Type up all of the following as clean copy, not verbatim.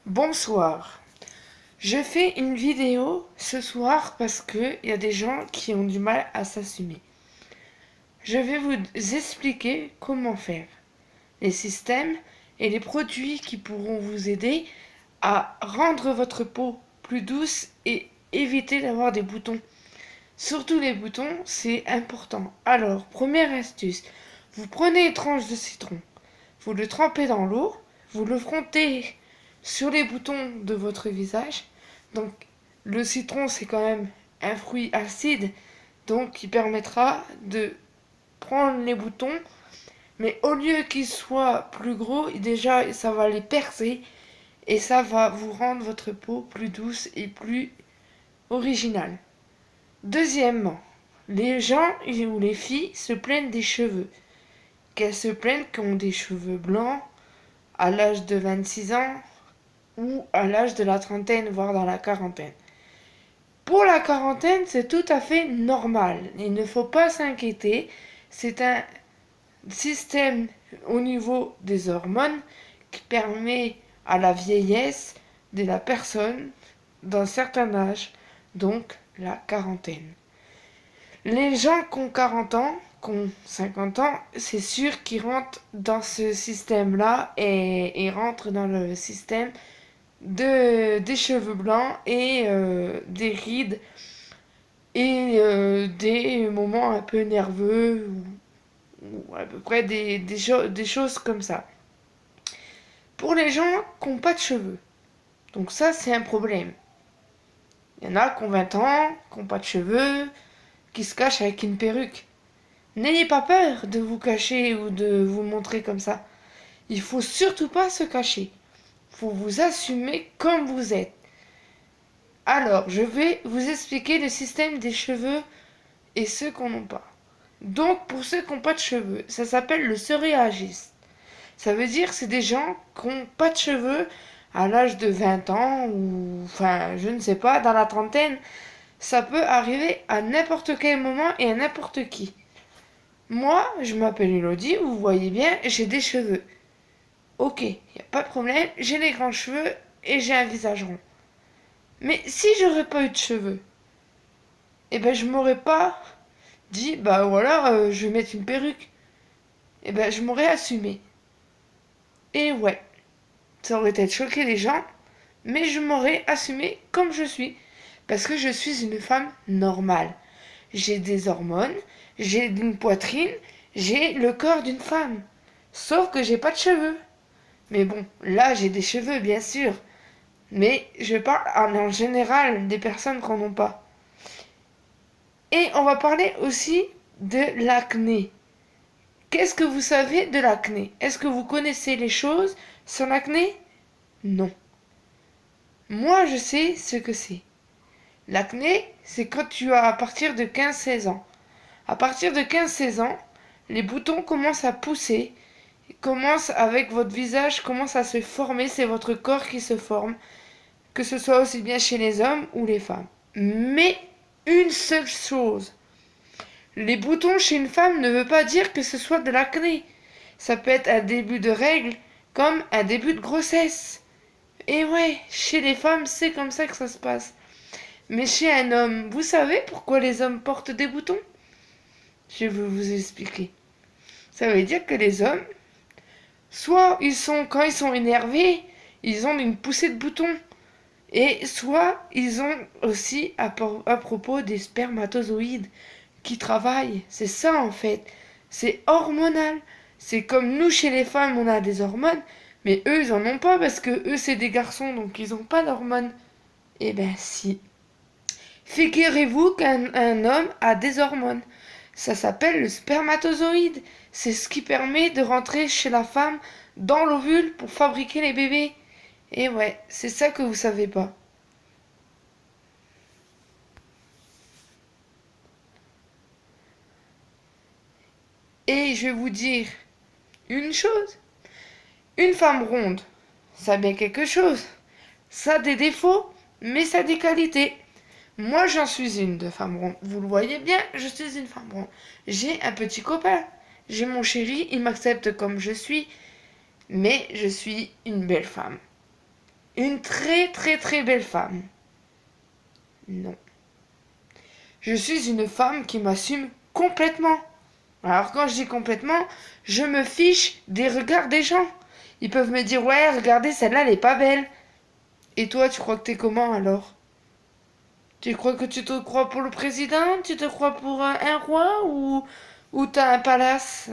Bonsoir. Je fais une vidéo ce soir parce qu'il y a des gens qui ont du mal à s'assumer. Je vais vous expliquer comment faire, les systèmes et les produits qui pourront vous aider à rendre votre peau plus douce et éviter d'avoir des boutons. Surtout les boutons, c'est important. Alors, première astuce, vous prenez une tranche de citron, vous le trempez dans l'eau, vous le frottez sur les boutons de votre visage. Donc le citron, c'est quand même un fruit acide, donc qui permettra de prendre les boutons, mais au lieu qu'ils soient plus gros, déjà ça va les percer et ça va vous rendre votre peau plus douce et plus originale. Deuxièmement, les gens ou les filles se plaignent des cheveux. Qu'elles se plaignent qu'elles ont des cheveux blancs à l'âge de 26 ans ou à l'âge de la trentaine, voire dans la quarantaine. Pour la quarantaine, c'est tout à fait normal. Il ne faut pas s'inquiéter. C'est un système au niveau des hormones qui permet à la vieillesse de la personne d'un certain âge, donc la quarantaine. Les gens qui ont 40 ans, qui ont 50 ans, c'est sûr qu'ils rentrent dans ce système-là et ils rentrent dans le système des cheveux blancs et des rides et des moments un peu nerveux ou à peu près des choses comme ça. Pour les gens qui n'ont pas de cheveux, donc ça c'est un problème. Il y en a qui ont 20 ans, qui n'ont pas de cheveux, qui se cachent avec une perruque. N'ayez pas peur de vous cacher ou de vous montrer comme ça. Il faut surtout pas se cacher. Il faut vous assumer comme vous êtes. Alors, je vais vous expliquer le système des cheveux et ceux qu'on n'a pas. Donc, pour ceux qui n'ont pas de cheveux, ça s'appelle le psoriasis. Ça veut dire que c'est des gens qui n'ont pas de cheveux à l'âge de 20 ans ou, enfin, je ne sais pas, dans la trentaine. Ça peut arriver à n'importe quel moment et à n'importe qui. Moi, je m'appelle Elodie, vous voyez bien, j'ai des cheveux. Ok, y a pas de problème, j'ai les grands cheveux et j'ai un visage rond. Mais si j'aurais pas eu de cheveux, eh ben je m'aurais pas dit, bah voilà, je vais mettre une perruque. Eh ben je m'aurais assumé. Et ouais, ça aurait peut-être choqué les gens, mais je m'aurais assumé comme je suis. Parce que je suis une femme normale. J'ai des hormones, j'ai une poitrine, j'ai le corps d'une femme. Sauf que j'ai pas de cheveux. Mais bon, là j'ai des cheveux bien sûr. Mais je parle en général des personnes qui n'en ont pas. Et on va parler aussi de l'acné. Qu'est-ce que vous savez de l'acné? Est-ce que vous connaissez les choses sur l'acné? Non. Moi, je sais ce que c'est. L'acné, c'est quand tu as à partir de 15-16 ans. À partir de 15-16 ans, les boutons commencent à pousser, commencent avec votre visage, commencent à se former, c'est votre corps qui se forme, que ce soit aussi bien chez les hommes ou les femmes. Mais une seule chose, les boutons chez une femme ne veut pas dire que ce soit de l'acné. Ça peut être un début de règle comme un début de grossesse. Et ouais, chez les femmes, c'est comme ça que ça se passe. Mais chez un homme, vous savez pourquoi les hommes portent des boutons? Je vais vous expliquer. Ça veut dire que les hommes, soit quand ils sont énervés, ils ont une poussée de boutons. Et soit ils ont aussi à propos des spermatozoïdes qui travaillent. C'est ça en fait. C'est hormonal. C'est comme nous chez les femmes, on a des hormones, mais eux ils en ont pas parce que eux c'est des garçons donc ils ont pas d'hormones. Eh ben si. Figurez-vous qu'un homme a des hormones. Ça s'appelle le spermatozoïde. C'est ce qui permet de rentrer chez la femme dans l'ovule pour fabriquer les bébés. Et ouais, c'est ça que vous savez pas. Et je vais vous dire une chose. Une femme ronde, ça a bien quelque chose. Ça a des défauts, mais ça a des qualités. Moi, j'en suis une de femme ronde. Vous le voyez bien, je suis une femme ronde. J'ai un petit copain. J'ai mon chéri, il m'accepte comme je suis. Mais je suis une belle femme. une très très très belle femme. Non. Je suis une femme qui m'assume complètement. Alors quand je dis complètement, je me fiche des regards des gens. Ils peuvent me dire ouais, regardez, celle-là, elle est pas belle. Et toi, tu crois que t'es comment alors? Tu crois que tu te crois pour le président? Tu te crois pour un roi ou t'as un palace?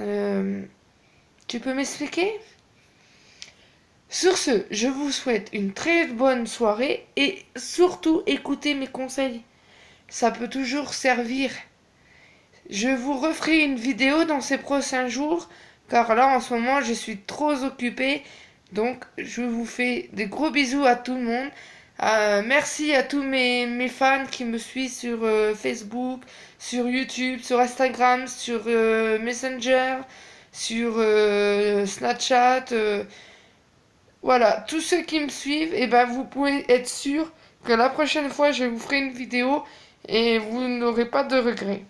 Tu peux m'expliquer? Sur ce, je vous souhaite une très bonne soirée et surtout écoutez mes conseils. Ça peut toujours servir. Je vous referai une vidéo dans ces prochains jours car là en ce moment je suis trop occupée. Donc je vous fais des gros bisous à tout le monde. Merci à tous mes fans qui me suivent sur Facebook, sur YouTube, sur Instagram, sur Messenger, sur Snapchat. Voilà, tous ceux qui me suivent, et ben vous pouvez être sûr que la prochaine fois je vous ferai une vidéo et vous n'aurez pas de regrets.